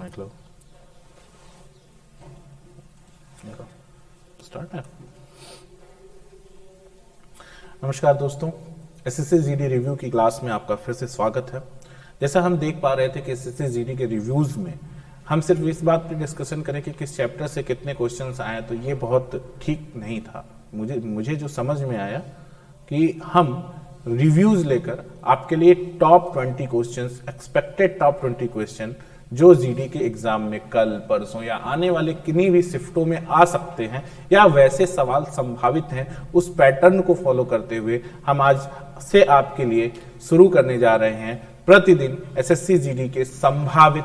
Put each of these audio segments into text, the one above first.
मतलब स्टार्ट है। नमस्कार दोस्तों, एसएससी जीडी रिव्यू की क्लास में आपका फिर से स्वागत है। जैसा हम देख पा रहे थे कि एसएससी जीडी के रिव्यूज में हम सिर्फ इस बात पर डिस्कशन करें कि किस चैप्टर से कितने क्वेश्चंस आए, तो ये बहुत ठीक नहीं था। मुझे जो समझ में आया कि हम रिव्यूज लेकर आपके लिए top 20 questions, expected top 20 question जो जीडी के एग्जाम में कल परसों या आने वाले किन्हीं भी शिफ्टों में आ सकते हैं या वैसे सवाल संभावित हैं, उस पैटर्न को फॉलो करते हुए हम आज से आपके लिए शुरू करने जा रहे हैं प्रतिदिन एसएससी जीडी के संभावित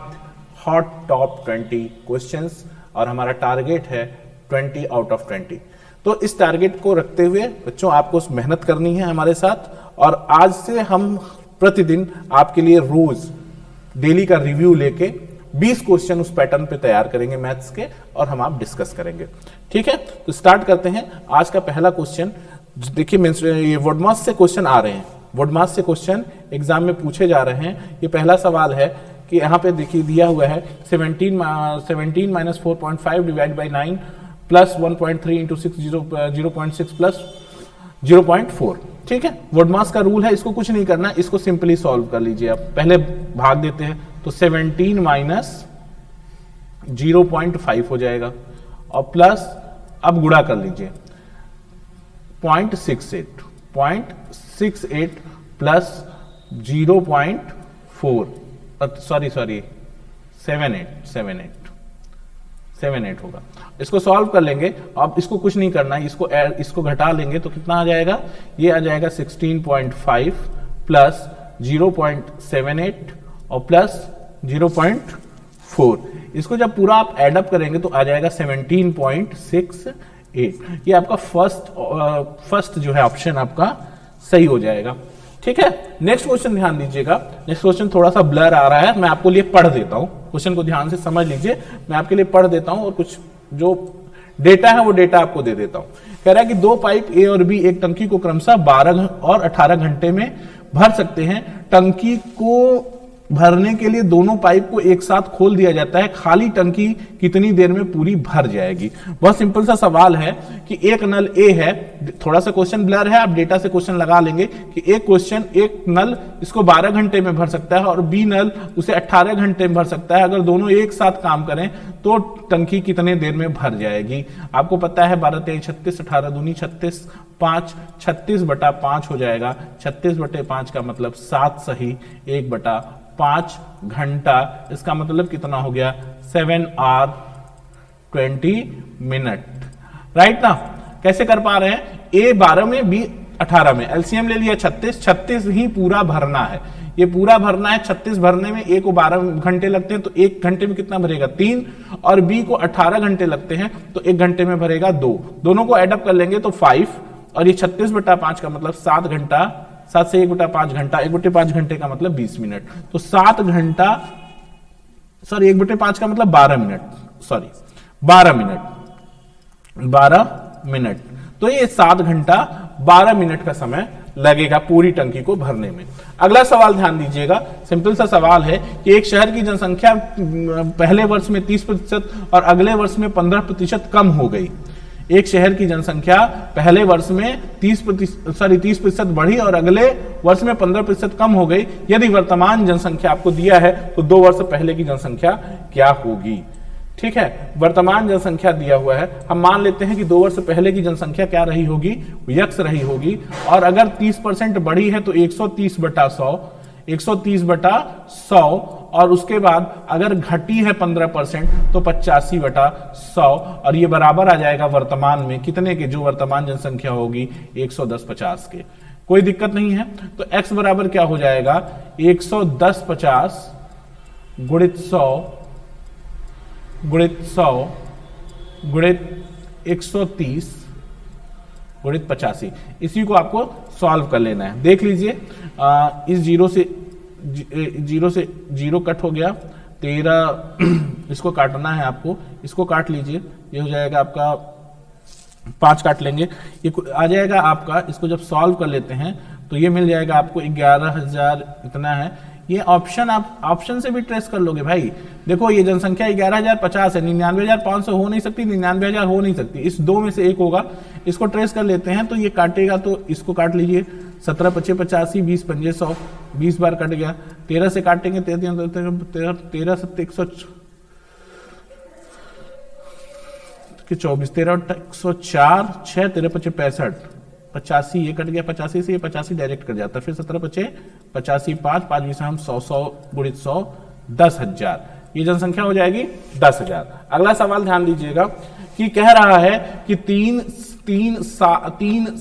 हॉट टॉप 20 क्वेश्चंस, और हमारा टारगेट है 20 आउट ऑफ 20। तो इस टारगेट को रखते हुए बच्चों आपको मेहनत करनी है हमारे साथ, और आज से हम प्रतिदिन आपके लिए रोज डेली का रिव्यू लेके 20 क्वेश्चन उस पैटर्न पे तैयार करेंगे मैथ्स के, और हम आप डिस्कस करेंगे। ठीक है, तो स्टार्ट करते हैं। आज का पहला क्वेश्चन देखिए, ये वर्डमास से क्वेश्चन आ रहे हैं, वर्डमास से क्वेश्चन एग्जाम में पूछे जा रहे हैं। ये पहला सवाल है कि यहाँ पे देखिए दिया हुआ है 17 minus 4.5 divide by 9 plus 1.3 into 6 0.6 plus 0.4। ठीक है, वर्डमास का रूल है, इसको कुछ नहीं करना, इसको सिंपली सॉल्व कर लीजिए। आप पहले भाग देते हैं तो 17 माइनस 0.5 हो जाएगा, और प्लस अब गुणा कर लीजिए 0.68 प्लस 0.4 सॉरी 78 होगा। इसको सॉल्व कर लेंगे। अब इसको कुछ नहीं करना है, इसको घटा लेंगे तो कितना आ जाएगा, ये आ जाएगा 16.5 प्लस 0.78 और प्लस 0.4। इसको जब पूरा आप एड अप करेंगे तो आ जाएगा 17.68। ये आपका फर्स्ट जो है ऑप्शन आपका सही हो जाएगा। ठीक है, नेक्स्ट क्वेश्चन ध्यान दीजिएगा। नेक्स्ट क्वेश्चन थोड़ा सा ब्लर आ रहा है, मैं आपको लिए पढ़ देता हूं, क्वेश्चन को ध्यान से समझ लीजिए। मैं आपके लिए पढ़ देता हूं और कुछ जो डेटा है वो डेटा आपको दे देता हूं। कह रहा है कि दो पाइप ए और बी एक टंकी को क्रमशः 12 और 18 घंटे में भर सकते हैं। टंकी को भरने के लिए दोनों पाइप को एक साथ खोल दिया जाता है, खाली टंकी कितनी देर में पूरी भर जाएगी। बहुत सिंपल सा सवाल है कि एक नल ए है, थोड़ा सा क्वेश्चन ब्लर है, आप डेटा से क्वेश्चन लगा लेंगे कि एक नल इसको 12 घंटे में भर सकता है और बी नल उसे 18 घंटे में भर सकता है। अगर दोनों एक साथ काम करें तो टंकी कितने देर में भर जाएगी। आपको पता है 12 3 36, 18 दूनी 36, 5 36/5 हो जाएगा। 36/5 का मतलब 7 सही, 1/5 घंटा। इसका मतलब कितना हो गया, 7 आवर 20 मिनट। राइट ना, कैसे कर पा रहे हैं, ए 12 में बी 18 में, एलसीएम ले लिया 36 ही पूरा भरना है। ये पूरा भरना है, 36 भरने में ए को 12 घंटे लगते हैं तो 1 घंटे में कितना भरेगा 3, और बी को 18 घंटे लगते हैं तो 1 घंटे में भरेगा 2। दोनों को एडअप कर लेंगे तो 5, और ये 36/5 का मतलब 7 घंटा, 7 से 1/5 घंटा, 1/5 घंटे का मतलब 20 मिनट। तो 7 घंटा, सॉरी 1/5 का मतलब 12 मिनट, सॉरी 12 मिनट। तो ये 7 घंटा 12 मिनट का समय लगेगा पूरी टंकी को भरने में। अगला सवाल ध्यान दीजिएगा, सिंपल सा सवाल है कि एक शहर की जनसंख्या पहले वर्ष में 30% और अगले वर्ष में 15% कम हो गई। एक शहर की जनसंख्या पहले वर्ष में 30% बढ़ी और अगले वर्ष में 15% कम हो गई। यदि वर्तमान जनसंख्या आपको दिया है तो 2 वर्ष पहले की जनसंख्या क्या होगी। ठीक है, वर्तमान जनसंख्या दिया हुआ है, हम मान लेते हैं कि 2 वर्ष पहले की जनसंख्या क्या रही होगी, यक्स रही होगी। और अगर 30% बढ़ी है तो 130/100, और उसके बाद अगर घटी है 15% तो 85/100, और ये बराबर आ जाएगा वर्तमान में कितने के, जो वर्तमान जनसंख्या होगी 110-50 के। कोई दिक्कत नहीं है। तो x बराबर क्या हो जाएगा, 110/50 गुणित 100 गुणित 130 गुणित 85। इसी को आपको सॉल्व कर लेना है। देख लीजिए, इस जीरो से जीरो कट हो गया, 13 इसको काटना है आपको, इसको काट लीजिए, ये हो जाएगा आपका 5 काट लेंगे, ये आ जाएगा आपका। इसको जब सॉल्व कर लेते हैं तो ये मिल जाएगा आपको 11,000 इतना है, ये ऑप्शन आप ऑप्शन से भी ट्रेस कर लोगे भाई। देखो ये जनसंख्या 11,050 है, 99,500 हो नहीं सकती, 99,000 हो नहीं सकती, इस दो में से एक होगा। इसको ट्रेस कर लेते हैं तो ये काटेगा, तो इसको काट लीजिए। 17 × 25 = 85, 20 × 5 = 100, 20 बार कट गया। 13 से काटेंगे, 13 13 7 104, 13 104, 6 13 × 5 = 65, 85 ये कट गया, 85 से ये 85 डायरेक्ट कट जाता है। फिर 17 × 5 = 85, 5 5 20 हम 100, 100 × 100 10,000, ये जनसंख्या हो जाएगी 10,000। अगला सवाल ध्यान दीजिएगा कि कह रहा है कि 3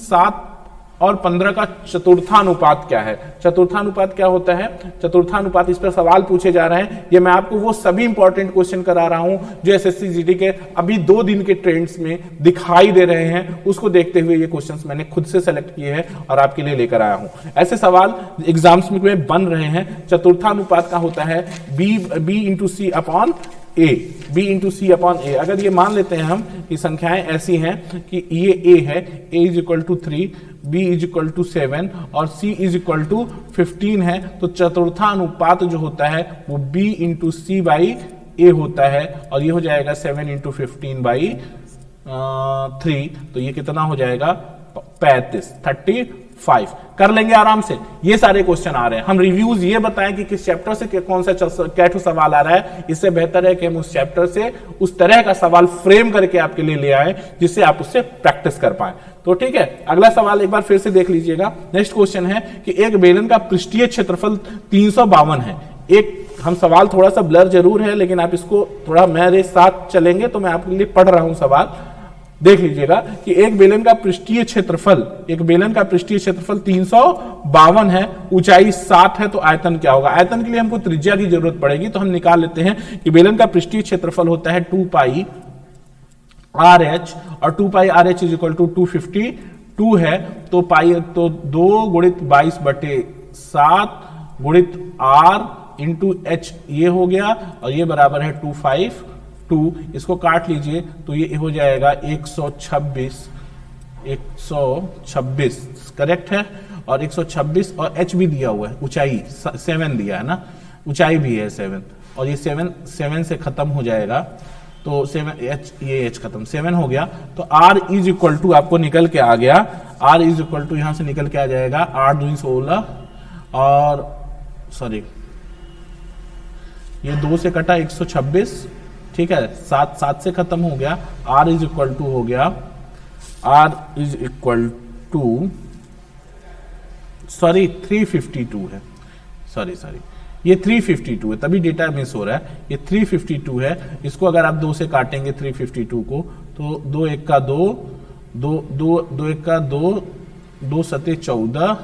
7 और 15 का चतुर्थानुपात क्या है। चतुर्थानुपात क्या होता है, चतुर्थानुपात, इस पर सवाल पूछे जा रहे हैं। ये मैं आपको वो सभी इंपॉर्टेंट क्वेश्चन करा रहा हूं जो एसएससी जीडी के अभी 2 दिन के ट्रेंड्स में दिखाई दे रहे हैं, उसको देखते हुए ये क्वेश्चंस मैंने खुद से सेलेक्ट किए हैं और आपके लिए लेकर आया हूं। ऐसे सवाल एग्जाम्स में बन रहे हैं। चतुर्थानुपात का होता है बी × सी अपॉन ए, b × c/a। अगर ये मान लेते हैं हम कि संख्याएं ऐसी हैं कि ये a है, a = 3, b = 7 और c = 15 है, तो चतुर्थानुपात जो होता है वो b × c/a होता है और ये हो जाएगा 7 × 15/3। तो ये कितना हो जाएगा 35 कर लेंगे आराम से। ये सारे क्वेश्चन आ रहे हैं, हम रिव्यूज ये बताएं कि किस चैप्टर से कौन सा क्या सवाल आ रहा है। इससे बेहतर है कि हम उस चैप्टर से उस तरह का सवाल फ्रेम करके आपके लिए ले आए जिससे आप उससे प्रैक्टिस कर पाए। तो ठीक है, अगला सवाल एक बार फिर से देख लीजिएगा। नेक्स्ट क्वेश्चन है कि एक बेलन का पृष्ठीय क्षेत्रफल 352 है। एक हम सवाल थोड़ा सा ब्लर जरूर है, लेकिन आप इसको थोड़ा मेरे साथ चलेंगे तो मैं आपके लिए पढ़ रहा हूं सवाल, देख लीजिएगा कि एक बेलन का पृष्ठीय क्षेत्रफल 352 है, ऊंचाई 7 है, तो आयतन क्या होगा। आयतन के लिए हमको त्रिज्या की जरूरत पड़ेगी, तो हम निकाल लेते हैं कि बेलन का पृष्ठीय क्षेत्रफल होता है 2πRh और 2πRh = 252 है, तो पाई तो 2 × 22/7 × r × h ये हो गया और ये बराबर है 252। इसको काट लीजिए तो ये हो जाएगा 126 करेक्ट है, और 126 और h भी दिया हुआ है, ऊंचाई 7 दिया है ना, ऊंचाई भी है 7 और ये 7 से खत्म हो जाएगा, तो 7 h ये h खत्म 7 हो गया, तो r = आपको निकल के आ गया, r = यहां से निकल के आ जाएगा 8 दूनी 16 और सॉरी ये 2 से कटा 126, ठीक है, 7 से खत्म हो गया, r = हो गया r = सॉरी 352 है, सॉरी ये 352 है, तभी डेटा मिस हो रहा है, ये 352 है। इसको अगर आप 2 से काटेंगे 352 को, तो 2 1 का 2, 2 1 का 2, 2 7 14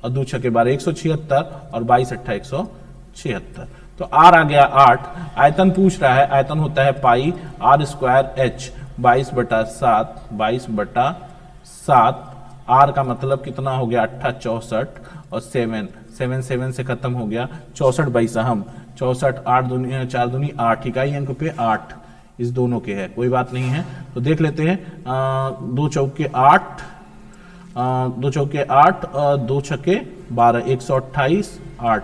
और 2 6 12 176 और 22 8 176, तो r आ गया 8। आयतन पूछ रहा है, आयतन होता है पाई r²h 22/7 22/7, r का मतलब कितना हो गया 8 64 और 7 से खत्म हो गया 64 22 हम 64 8 दूनी 4 दूनी 8, इकाई अंक पे 8 इस दोनों के है, कोई बात नहीं है। तो देख लेते हैं 2 चौके 8 2 चौके 8 2 छक्के 12 128 8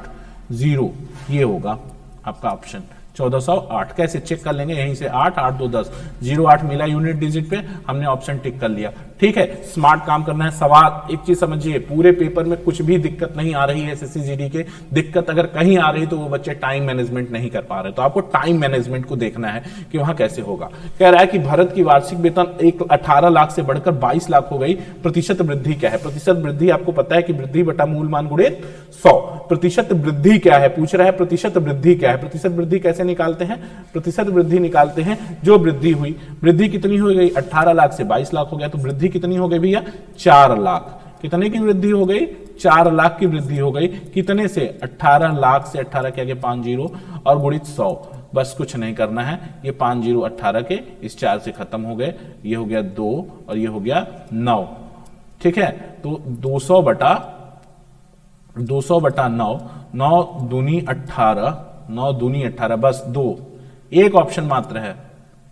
0, ये होगा आपका ऑप्शन 1408। कैसे चेक कर लेंगे, यहीं से 8 8 2 10 08 मिला यूनिट डिजिट पे, हमने ऑप्शन टिक कर लिया। ठीक है, स्मार्ट काम करना है। सवाल एक चीज समझिए, पूरे पेपर में कुछ भी दिक्कत नहीं आ रही है एसएससी जीडी के, दिक्कत अगर कहीं आ रही तो वो बच्चे टाइम मैनेजमेंट नहीं कर पा रहे, तो आपको टाइम मैनेजमेंट को देखना है कि वहां कैसे होगा। कह रहा है कि भारत की वार्षिक वेतन 18 लाख से बढ़कर 22 लाख हो गई, प्रतिशत वृद्धि क्या है। प्रतिशत वृद्धि आपको पता है कि वृद्धि बटा मूलमान गुणित 100। प्रतिशत वृद्धि क्या है पूछ रहा है, प्रतिशत वृद्धि क्या है। प्रतिशत वृद्धि कैसे निकालते हैं, प्रतिशत वृद्धि निकालते हैं जो वृद्धि हुई, वृद्धि कितनी हो गई 18 लाख से 22 लाख हो गया, तो वृद्धि कितनी हो गई भैया 4 लाख। कितने की वृद्धि हो गई 4 लाख की वृद्धि हो गई, कितने से 18 लाख से 18 के आगे 5 जीरो और गुणित 100, बस कुछ नहीं करना है, ये 5 जीरो 18 के इस 4 से खत्म हो गए, ये हो गया 2 और ये हो गया 9। ठीक है, तो 200 बटा 9, 9 दूनी 18, 9 दूनी 18, बस 2, एक ऑप्शन मात्र है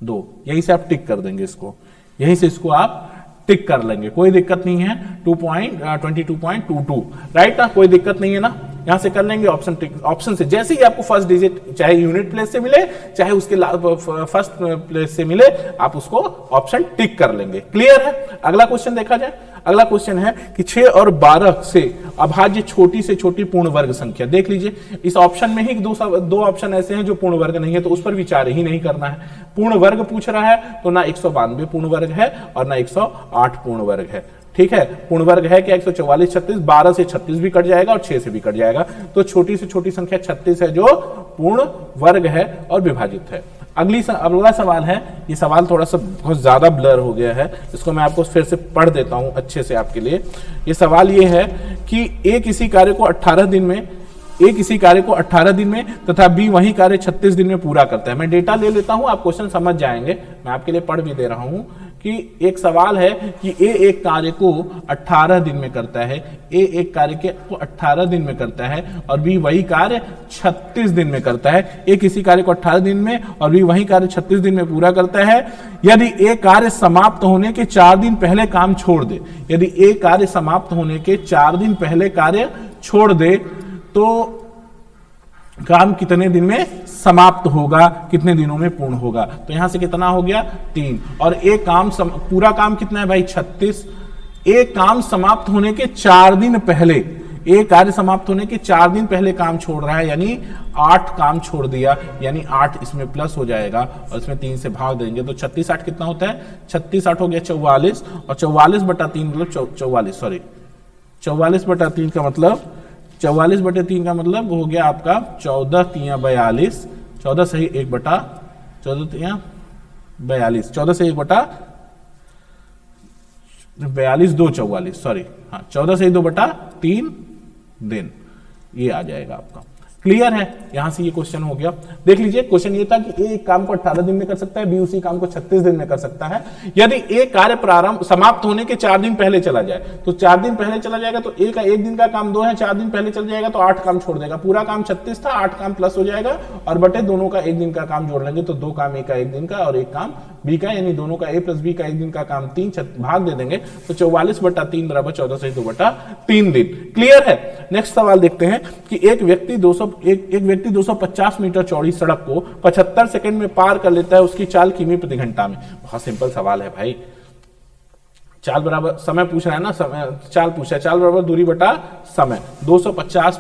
2, यहीं से आप टिक कर देंगे इसको, यहीं से इसको आप टिक कर लेंगे, कोई दिक्कत नहीं है। 22.22 राइट ना, कोई दिक्कत नहीं है ना, यहां से कर लेंगे ऑप्शन टिक, ऑप्शन से जैसे ही आपको फर्स्ट डिजिट चाहे यूनिट प्लेस से मिले चाहे उसके फर्स्ट प्लेस से मिले आप उसको ऑप्शन टिक कर लेंगे। क्लियर है? अगला क्वेश्चन देखा जाए। अगला क्वेश्चन है कि 6 और 12 से अभाज्य छोटी से छोटी पूर्ण वर्ग संख्या। देख लीजिए इस ऑप्शन में ही दो ऑप्शन ऐसे हैं जो पूर्ण वर्ग नहीं है, तो उस पर विचार ही नहीं करना है। पूर्ण वर्ग पूछ रहा है तो ना 192 पूर्ण वर्ग है और ना 108 पूर्ण वर्ग है। ठीक है, पूर्ण वर्ग है क्या 144, 36, 12 से 36 भी कट जाएगा और 6 से भी कट जाएगा, तो छोटी से छोटी संख्या 36 है जो पूर्ण वर्ग है और विभाजित है। अगला सवाल है, ये सवाल थोड़ा सा बहुत ज्यादा ब्लर हो गया है, इसको मैं आपको फिर से पढ़ देता हूं अच्छे से आपके लिए। ये सवाल ये है कि ए किसी कार्य को 18 दिन में तथा बी वही कार्य 36 दिन में पूरा करता है। मैं डेटा ले लेता हूं, आप क्वेश्चन समझ जाएंगे, मैं आपके लिए पढ़ भी दे रहा हूं कि एक सवाल है कि ए एक कार्य को 18 दिन में करता है, ए एक कार्य को 18 दिन में करता है और बी वही कार्य 36 दिन में करता है। ए किसी कार्य को 18 दिन में और बी वही कार्य 36 दिन में पूरा करता है यदि ए कार्य समाप्त होने के 4 दिन पहले काम छोड़ दे। यदि ए कार्य समाप्त होने के 4 दिन पहले कार्य छोड़ दे तो काम कितने दिन में समाप्त होगा, कितने दिनों में पूर्ण होगा। तो यहां से कितना हो गया 3 और एक काम पूरा काम कितना है भाई 36। एक काम समाप्त होने के 4 दिन पहले, एक कार्य समाप्त होने के 4 दिन पहले काम छोड़ रहा है यानी 8 काम छोड़ दिया, यानी 8 इसमें प्लस हो जाएगा और इसमें 3 से भाग देंगे तो 36 8 कितना होता है 36 8 हो गया 44 और 44/3 मतलब 44/3 का मतलब 44/3 का मतलब हो गया आपका 14 3 42, 14 सही 1/14 3 42, 14 से 1/42 2 44 सॉरी हाँ 14 से 2/3 दिन ये आ जाएगा आपका। क्लियर है? यहां से ये क्वेश्चन हो गया। देख लीजिए क्वेश्चन ये था कि ए एक काम को 18 दिन में कर सकता है, बी उसी काम को 36 दिन में कर सकता है। यदि ए कार्य प्रारंभ समाप्त होने के 4 दिन पहले चला जाए तो 4 दिन पहले चला जाएगा तो ए का 1 दिन का काम 2 है, 4 दिन पहले चल जाएगा तो 8 काम छोड़ देगा। पूरा काम 36 था, 8 काम प्लस हो जाएगा और बटे दोनों का 1 दिन का काम जोड़ लेंगे तो 2 काम ए का 1 दिन का और 1 काम बी का, यानी दोनों का ए प्लस बी का 1 दिन का काम 3 भाग दे देंगे तो 44/3 बराबर 14 से 2/3 दिन। क्लियर है? नेक्स्ट सवाल देखते हैं कि एक व्यक्ति 250 मीटर चौड़ी सड़क को 75 सेकंड में पार कर लेता है, उसकी चाल किमी प्रति घंटा में। बहुत सिंपल सवाल है भाई, चाल बराबर समय पूछ रहा है ना, चाल पूछा है, चाल बराबर दूरी बटा समय। 250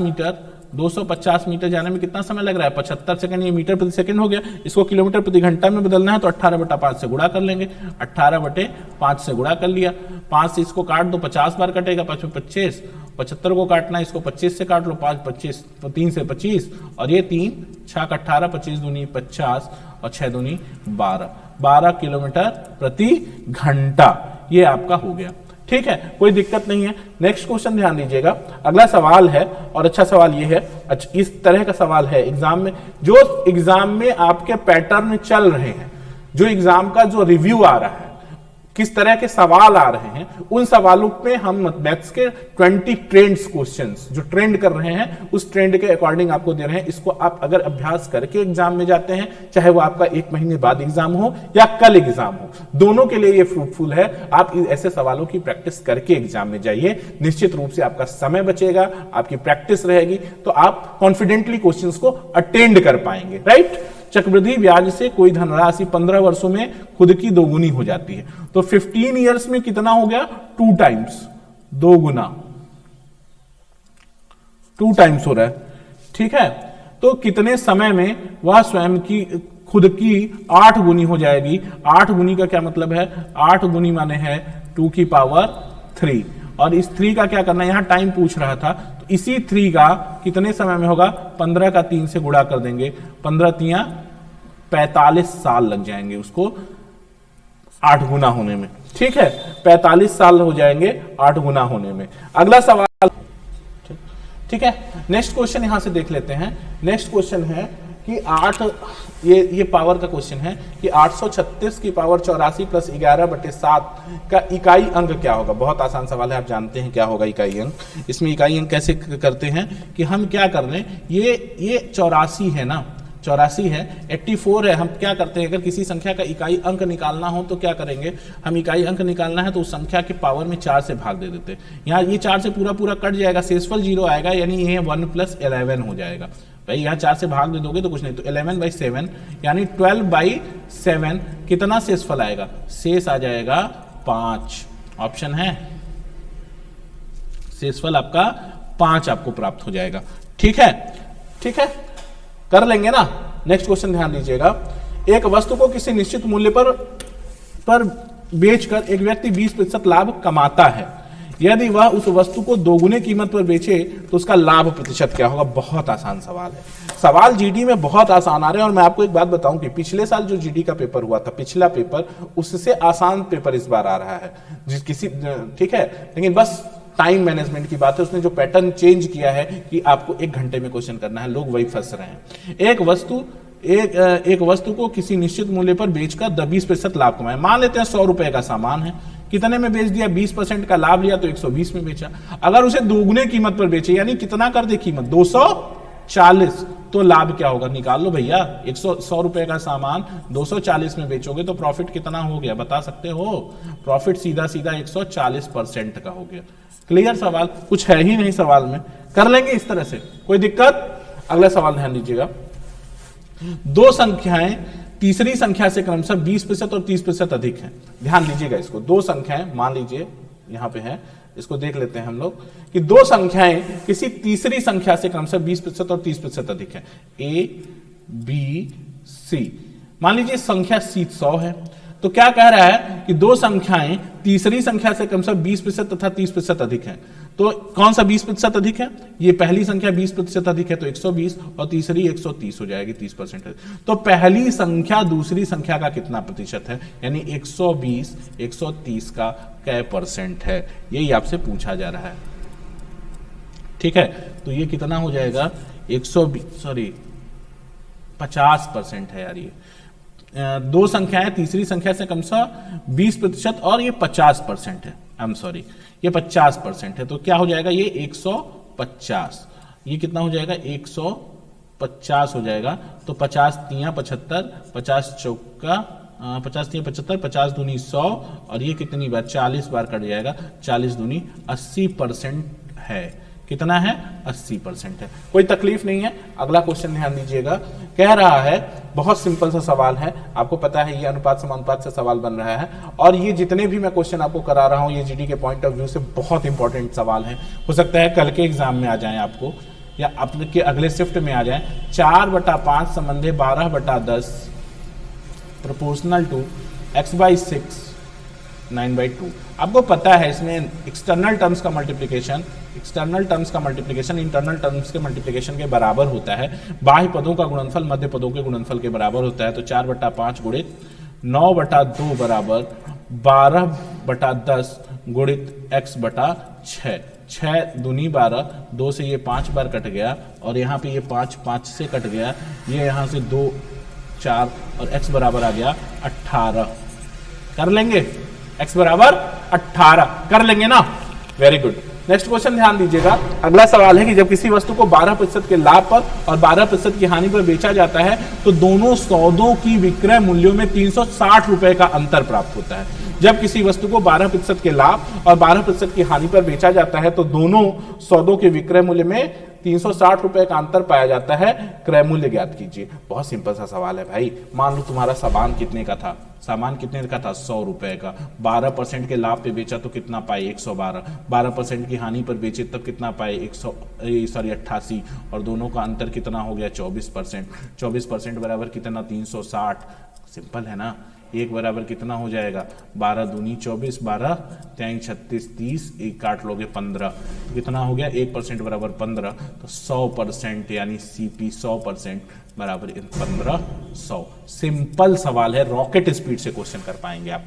मीटर जाने में कितना समय लग रहा है 75 सेकंड, ये मीटर प्रति सेकंड हो गया। इसको किलोमीटर प्रति घंटा में बदलना है तो 18/5 से गुणा कर लेंगे, 18/5 से गुणा कर लिया। 5 से इसको काट दो 50 बार कटेगा, 5 में 25, 75 को काटना है, इसको 25 से काट लो, 5 25 तो 3 से 25 और ये 3 6 18, 25 दूनी 50 और 6 दूनी 12 किलोमीटर प्रति घंटा ये आपका हो गया। ठीक है, कोई दिक्कत नहीं है। नेक्स्ट क्वेश्चन ध्यान दीजिएगा, अगला सवाल है और अच्छा सवाल ये है, अच्छा इस तरह का सवाल है एग्जाम में, जो एग्जाम में आपके पैटर्न चल रहे हैं, जो एग्जाम का जो रिव्यू आ रहा है, किस तरह के सवाल आ रहे हैं, उन सवालों पे हम मैथ्स के 20 ट्रेंड्स क्वेश्चंस जो ट्रेंड कर रहे हैं उस ट्रेंड के अकॉर्डिंग आपको दे रहे हैं। इसको आप अगर अभ्यास करके एग्जाम में जाते हैं, चाहे वो आपका 1 महीने बाद एग्जाम हो या कल एग्जाम हो, दोनों के लिए ये फ्रूटफुल है। आप ऐसे सवालों की प्रैक्टिस करके एग्जाम में जाइए, निश्चित रूप से आपका समय बचेगा, आपकी प्रैक्टिस रहेगी तो आप कॉन्फिडेंटली क्वेश्चंस को अटेंड कर पाएंगे। राइट? चक्रवृद्धि ब्याज से कोई धनराशि 15 वर्षों में खुद की 2 गुनी हो जाती है, तो 15 इयर्स में कितना हो गया 2 टाइम्स, 2 गुना, 2 टाइम्स हो रहा है। ठीक है, तो कितने समय में वह स्वयं की खुद की 8 गुनी हो जाएगी। 8 गुनी का क्या मतलब है, 8 गुनी माने है 2 की पावर 3 और इस 3 का क्या करना है, यहां टाइम पूछ रहा था तो इसी 3 का कितने समय में होगा, 15 का 3 से गुणा कर देंगे, 15 3 45 साल लग जाएंगे उसको 8 गुना होने में। ठीक है, 45 साल हो जाएंगे 8 गुना होने में। अगला सवाल, ठीक है, नेक्स्ट क्वेश्चन यहां से देख लेते हैं। नेक्स्ट क्वेश्चन है कि 8 ये पावर का क्वेश्चन है कि 836 की पावर 84 प्लस 11/7 का इकाई अंक क्या होगा। बहुत आसान सवाल है, आप जानते हैं क्या होगा इकाई अंक। इसमें इकाई अंक कैसे करते हैं कि हम क्या कर रहे हैं, ये 84 है ना, 84 है, 84 है। हम क्या करते हैं, अगर किसी संख्या का इकाई अंक निकालना हो तो क्या करेंगे, हम इकाई अंक निकालना है तो उस संख्या के पावर में 4 से भाग दे देते हैं। यहाँ ये 4 से पूरा पूरा कट जाएगा, शेषफल 0 आएगा, यानी ये 1 + 11 हो जाएगा। भाई यहाँ 4 से भाग दे दोगे तो कुछ नहीं, तो 11/7 यानी 12/7 कितना शेषफल आएगा, शेष आ जाएगा 5। ऑप्शन है, शेषफल आपका 5 आपको प्राप्त हो जाएगा। ठीक है, ठीक है, कर लेंगे ना। नेक्स्ट क्वेश्चन ध्यान दीजिएगा। एक वस्तु को किसी निश्चित मूल्य पर बेचकर एक व्यक्ति 20% लाभ कमाता है। यदि वह उस वस्तु को दोगुने कीमत पर बेचे तो उसका लाभ प्रतिशत क्या होगा। बहुत आसान सवाल है, सवाल जीडी में बहुत आसान आ रहे हैं। और मैं आपको एक बात बताऊं कि पिछले साल जो जीडी का पेपर हुआ था, पिछला पेपर, उससे आसान पेपर इस बार आ रहा है ठीक है, लेकिन बस टाइम मैनेजमेंट की बात है। उसने जो पैटर्न चेंज किया है कि आपको 1 घंटे में क्वेश्चन करना है, लोग वही फंस रहे हैं। एक वस्तु को किसी निश्चित मूल्य पर बेचकर 20% लाभ कमाए। मान लेते हैं 100 रुपए का सामान है, कितने में बेच दिया, 20% का लाभ लिया तो 120 में बेचा। अगर उसे दोगुने कीमत पर बेचे, यानी कितना कर दे कीमत, 240, तो लाभ क्या होगा, निकाल लो भैया। 100 रुपए का सामान 240 में बेचोगे तो प्रॉफिट कितना हो गया, बता सकते हो। प्रॉफिट सीधा सीधा 140% का हो गया। क्लियर सवाल, कुछ है ही नहीं सवाल में, कर लेंगे इस तरह से, कोई दिक्कत। अगला सवाल ध्यान दीजिएगा। दो संख्याएं तीसरी संख्या से क्रमशः 20% और 30% अधिक हैं। ध्यान दीजिएगा इसको, दो संख्याएं मान लीजिए यहां पे है, इसको देख लेते हैं हम लोग कि दो संख्याएं किसी तीसरी संख्या से क्रमशः 20% और 30% अधिक है। A, B, C। मान लीजिए संख्या C 100 है, तो क्या कह रहा है कि दो संख्याएं तीसरी संख्या से क्रमशः 20% तथा 30% अधिक हैं। तो कौन सा 20% अधिक है, ये पहली संख्या 20% अधिक है तो 120, और तीसरी 130 हो जाएगी, 30%। तो पहली संख्या दूसरी संख्या का कितना प्रतिशत है, यानी 120 130 का क्या परसेंट है, यही आपसे पूछा जा रहा है। ठीक है, तो ये कितना हो जाएगा, 50% है यार। ये दो संख्याएं तीसरी संख्या से क्रमशः 20% और ये 50% है, ये 50% है, तो क्या हो जाएगा, ये 150। ये कितना हो जाएगा, 150 हो जाएगा। तो 50 तियां 75, 50 चौका 50 तियां 75, 50 दूनी 100, और ये कितनी बार, 40 बार कट जाएगा, 40 दूनी 80% है। कितना है, 80% है। कोई तकलीफ नहीं है। अगला क्वेश्चन ध्यान दीजिएगा, कह रहा है, बहुत सिंपल सा सवाल है, आपको पता है ये अनुपात समानुपात से सवाल बन रहा है, और ये जितने भी मैं क्वेश्चन आपको करा रहा हूं ये जीडी के पॉइंट ऑफ व्यू से बहुत इंपॉर्टेंट सवाल है। हो सकता है कल के एग्जाम में आ जाए आपको, या आपके अगले शिफ्ट में आ जाए। 4/5 संबंधी 12/10 प्रोपोर्शनल टू x/6 9/2। आपको पता है इसमें एक्सटर्नल टर्म्स का मल्टीप्लिकेशन इंटरनल टर्म्स के मल्टीप्लिकेशन के बराबर होता है। बाह्य पदों का गुणनफल मध्य पदों के गुणनफल के बराबर होता है। तो 4/5 गुणित 9/2 बराबर 12/10 गुणित x/6। 6 दूनी 12, 2 से ये 5 बार कट गया, और यहाँ पे ये 5 से कट गया, ये यहाँ से 2 4, और x बराबर आ गया 18। कर लेंगे, x बराबर 18 कर लेंगे ना, वेरी गुड। नेक्स्ट क्वेश्चन ध्यान दीजिएगा। अगला सवाल है कि जब किसी वस्तु को 12% के लाभ पर और 12% की हानि पर बेचा जाता है तो दोनों सौदों की विक्रय मूल्यों में 360 रुपए का अंतर प्राप्त होता है। जब किसी वस्तु को 12% के लाभ और 12% की हानि पर बेचा जाता है तो दोनों सौदों के विक्रय मूल्य में 360 रुपए का अंतर पाया जाता है, क्रय मूल्य ज्ञात कीजिए। बहुत सिंपल सा सवाल है भाई। मान लो तुम्हारा सामान कितने का था, 100 रुपए का, 12% के लाभ पे बेचा तो कितना पाए, 112, 12% की हानि पर बेचे तब कितना पाए, 88, और दोनों का अंतर कितना हो गया, 24%। 24% बराबर कितना, 360। सिंपल है ना। एक बराबर कितना हो जाएगा, 12 दूनी 24, 12 3 36, 30, एक काट लोगे 15, तो कितना हो गया, 1% बराबर 15। तो 100% यानी CP 100% बराबर 1500। सिंपल सवाल है, रॉकेट स्पीड से क्वेश्चन कर पाएंगे आप।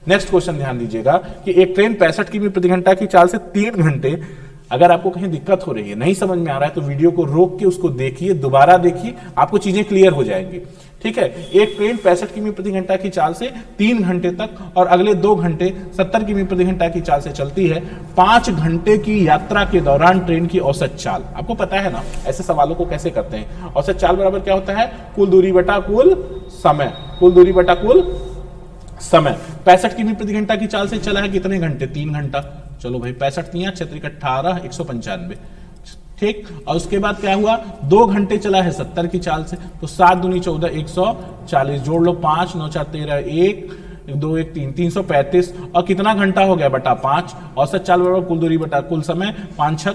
नेक्स्ट क्वेश्चन ध्यान दीजिएगा कि एक ट्रेन 65 किमी प्रति घंटा की चाल से 3 घंटे, अगर आपको कहीं दिक्कत हो रही है, नहीं समझ में आ रहा है, तो वीडियो को रोक के उसको देखिए, दोबारा देखिए, आपको चीजें क्लियर हो जाएंगी। ठीक है, एक ट्रेन 65 किमी प्रति घंटा की चाल से 3 घंटे तक और अगले 2 घंटे 70 किमी प्रति घंटा की चाल से चलती है। 5 घंटे की यात्रा के दौरान ट्रेन की औसत चाल, आपको पता है ना ऐसे सवालों को कैसे करते हैं। औसत चाल बराबर क्या होता है, कुल दूरी बटा कुल समय, कुल दूरी बटा कुल समय। 65 किमी प्रति घंटा की चाल से चला है कितने घंटे, 3 घंटा। चलो भाई 65 तिया 18 195, ठीक। और उसके बाद क्या हुआ, 2 घंटे चला है 70 की चाल से, तो 7 दूनी 14 140, जोड़ लो 5 9 4 13 1 2 1 3 335, और कितना घंटा हो गया बटा 5। औसत चाल बराबर कुल दूरी बटा कुल समय, 5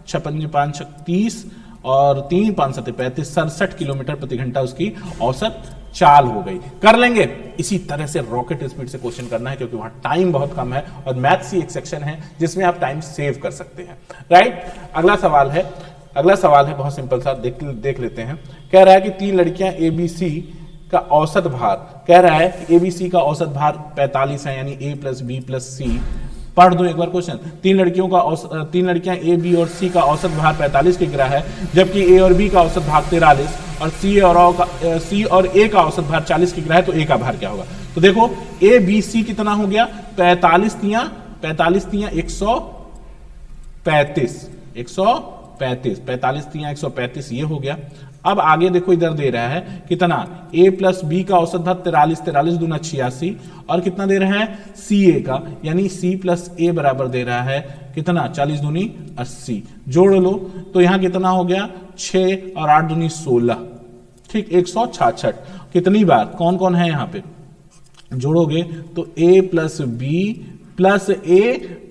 6 5 30 और 3 5 7 35, 67 किलोमीटर प्रति घंटा उसकी औसत चाल हो गई। कर लेंगे इसी तरह से रॉकेट स्पीड से क्वेश्चन करना है, क्योंकि वहां टाइम बहुत कम है और मैथ्स ही एक सेक्शन है जिसमें आप टाइम सेव कर सकते हैं, राइट। अगला सवाल है बहुत सिंपल सा, देख लेते हैं। कह रहा है कि 3 लड़कियां ABC का औसत भार, कह रहा है कि ABC का औसत भार 45 है, यानी A + B + C। पढ़ दो एक बार क्वेश्चन। 3 लड़कियां A, B और C का औसत भार 45 किग्रा है, जबकि A और B का औसत भार 43 और C और A का औसत भार 40 किग्रा है, तो A का भार क्या होगा। तो देखो A B C कितना हो गया, 45 तिया 135, 45 तिया 135 ये हो गया। अब आगे देखो इधर दे रहा है कितना, A + B का औसत भार 43 दूना 86, और कितना दे रहा है CA का, यानी C + A बराबर दे रहा है कितना, 40 दूनी 80। जोड़ लो तो यहां कितना हो गया, 6 और 8 दूनी 16, ठीक, 166। कितनी बार, कौन कौन है यहां पे, जोड़ोगे तो A + B + A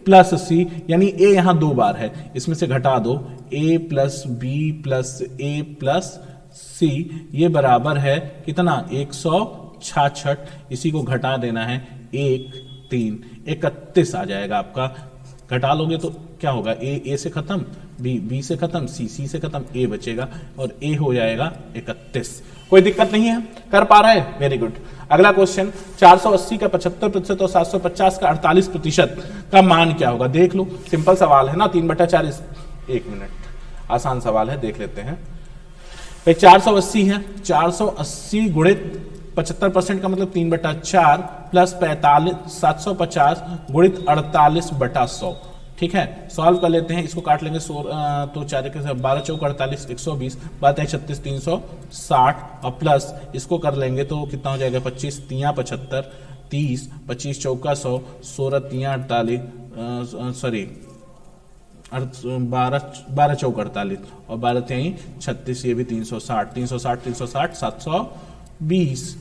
+ C, यानी A यहां 2 बार है, इसमें से घटा दो, A + B + A + C, ये बराबर है कितना, 166। इसी को घटा देना है, 1 3 31 आ जाएगा आपका। घटा लोगे तो क्या होगा, A से खत्म, B से खत्म, C से खत्म, A बचेगा और A हो जाएगा 31। कोई दिक्कत नहीं है, कर पा रहा है, वेरी गुड। अगला क्वेश्चन, 480 का 75% और 750 का 48% का मान क्या होगा। देख लो, सिंपल सवाल है ना, 3/4। 1 मिनट, आसान सवाल है, देख लेते हैं भाई। 480 है, 480 गुणित 75% का मतलब 3/4 प्लस 750 गुणित 48/100, ठीक है। सॉल्व कर लेते हैं, इसको काट लेंगे, तो 4 के 12 चौक 48 120, 12 36 360, और प्लस इसको कर लेंगे तो कितना हो जाएगा, 25 तिया 75, 30 25 चौका 100, 16 तिया 48, सॉरी 12 चौक 48 और 12 तिहाई 36, ये भी 360 720,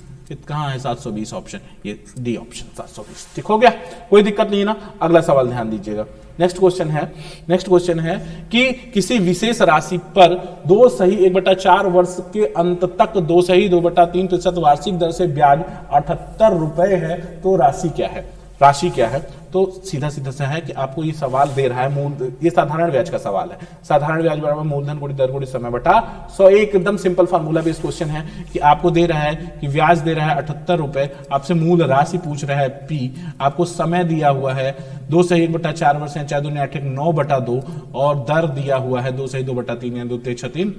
कहाँ है 720 ऑप्शन, ये डी ऑप्शन 720, ठीक हो गया, कोई दिक्कत नहीं है ना। अगला सवाल ध्यान दीजिएगा। नेक्स्ट क्वेश्चन है कि किसी विशेष राशि पर 2 सही 1/4 वर्ष के अंत तक 2 सही 2/3% वार्षिक दर से ब्याज 78 रुपए है, तो राशि क्या है। तो सीधा सा है कि आपको ये सवाल दे रहा है, ये साधारण ब्याज का सवाल है। साधारण ब्याज बराबर मूलधन गुणित दर गुणित समय बटा 100। एकदम सिंपल फार्मूला बेस्ड क्वेश्चन है कि आपको दे रहा है कि ब्याज दे रहा है 78 रुपए, आपसे मूल राशि पूछ रहा है P, आपको समय दिया हुआ है 2 सही 1/4 वर्ष है, 4 दूनी 8 9/2, और दर दिया हुआ है 2 सही 2/3 या 2 3 6 3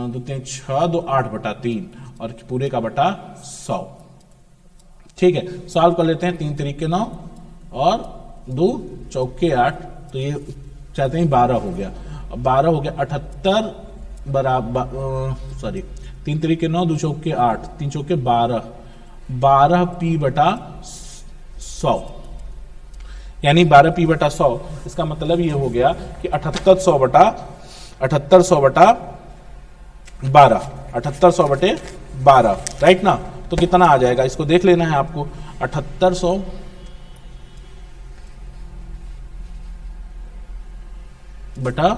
2 3 6 2 8/3 और पूरे का बटा 100, ठीक है। सॉल्व कर लेते हैं, 3 3 9 और 2 चौके 8, तो ये चाहते हैं 12 हो गया, 78 बराबर, सॉरी 3 3 9 2 चौके 8 3 चौके 12 P/100, यानी 12 P/100। इसका मतलब ये हो गया कि 7800 बटा 12, राइट ना। तो कितना आ जाएगा, इसको देख लेना है आपको, 7800 बटा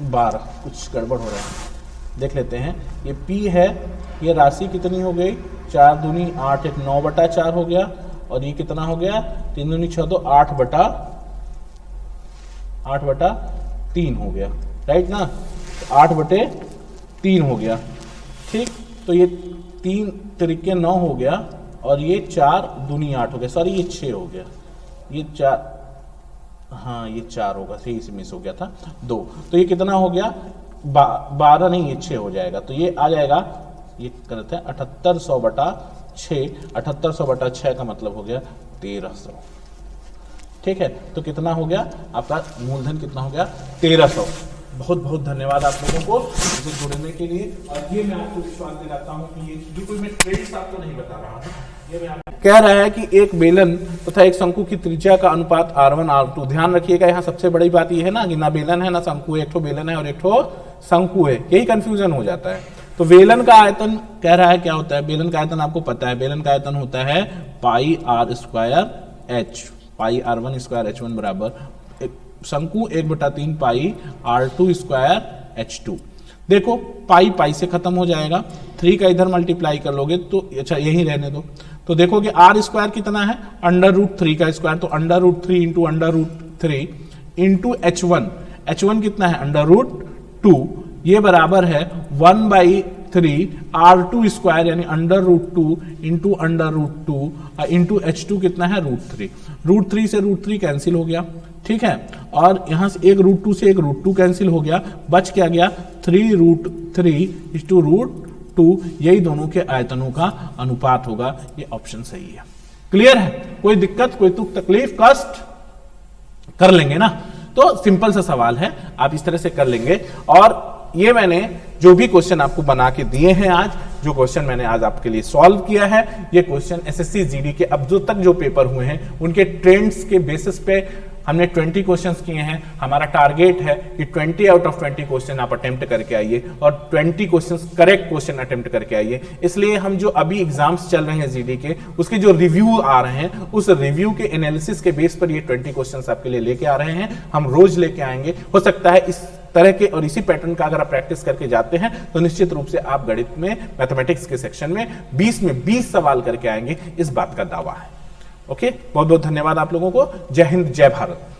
12, कुछ गड़बड़ हो रहा है, देख लेते हैं। ये P है, ये राशि कितनी हो गई, 4 दूनी 8 1 9/4 हो गया, और ये कितना हो गया, 3 दूनी 6 2 8/3 हो गया, राइट ना, 8/3 हो गया, ठीक। तो ये 3 3 9 हो गया, और ये 4 दूनी 8 हो गया, सॉरी ये 6 हो गया, ये 4, हाँ ये 4 होगा, सही से मिस हो गया था 2। तो ये कितना हो गया, 12 नहीं, ये 6 हो जाएगा, तो ये आ जाएगा, ये करते हैं 7800/6, 7800/6 का मतलब हो गया 1300। ठीक है, तो कितना हो गया आपका मूलधन, कितना हो गया 1300। बहुत बहुत धन्यवाद आप लोगों को मुझसे जुड़ने के लिए। और ये मैं आपको विश्वास दिलाता हूँ कि ये बिल्कुल मैं ट्रेड्स आपको नहीं बता रहा हूँ, ये मैं कह रहा है कि एक बेलन तथा एक शंकु की त्रिज्या का अनुपात R1 R2। ध्यान रखिएगा, यहाँ सबसे बड़ी बात ये है ना कि ना बेलन है ना शंकु है, एक ठो बेलन है और एक ठो शंकु है, यही कंफ्यूजन हो जाता है। तो बेलन का आयतन कह रहा है क्या होता है, बेलन का आयतन आपको पता है, बेलन का आयतन होता है पाई R² H, पाई R1² H1 बराबर शंकु 1/3 पाई R2² H2। देखो पाई पाई से खत्म हो जाएगा, 3 का इधर मल्टीप्लाई कर लोगे तो अच्छा यही रहने दो, तो देखोगे R² कितना है √3 का स्क्वायर, तो √3 इंटू √3 इंटू H1, H1 कितना है √2, ये बराबर है 1/3 R2² यानी √2 इंटू √2 इंटू H2 कितना है √3, √3 से √3 कैंसिल हो गया। ठीक है, और यहां से एक √2 से एक √2 कैंसिल हो गया, बच क्या गया 3√3 इस्टू √2, यही दोनों के आयतनों का अनुपात होगा। ये ऑप्शन सही है। क्लियर है, कोई दिक्कत, कोई तुक तकलीफ, कष्ट कर लेंगे ना, तो सिंपल सा सवाल है, आप इस तरह से कर लेंगे। और ये मैंने जो भी क्वेश्चन आपको बना के दिए हैं आज, जो क्वेश्चन मैंने आज आपके लिए सॉल्व किया है, ये क्वेश्चन एसएससी जीडी के अब जो तक जो पेपर हुए हैं उनके ट्रेंड्स के बेसिस पे हमने 20 क्वेश्चंस किए हैं। हमारा टारगेट है कि 20 आउट ऑफ 20 क्वेश्चन आप अटेम्प्ट करके आइए और 20 क्वेश्चंस करेक्ट क्वेश्चन अटेम्प्ट करके आइए। इसलिए हम जो अभी एग्जाम्स चल रहे हैं जीडी के, उसके जो रिव्यू आ रहे हैं, उस रिव्यू के एनालिसिस के बेस पर ये 20 क्वेश्चंस आपके लिए लेके आ रहे हैं। हम रोज लेके आएंगे, हो सकता है इस तरह के और इसी पैटर्न का अगर आप प्रैक्टिस करके जाते हैं तो निश्चित रूप से आप गणित में, मैथमेटिक्स के सेक्शन में 20 में 20 सवाल करके आएंगे, इस बात का दावा है। ओके, बहुत बहुत धन्यवाद आप लोगों को। जय हिंद, जय भारत।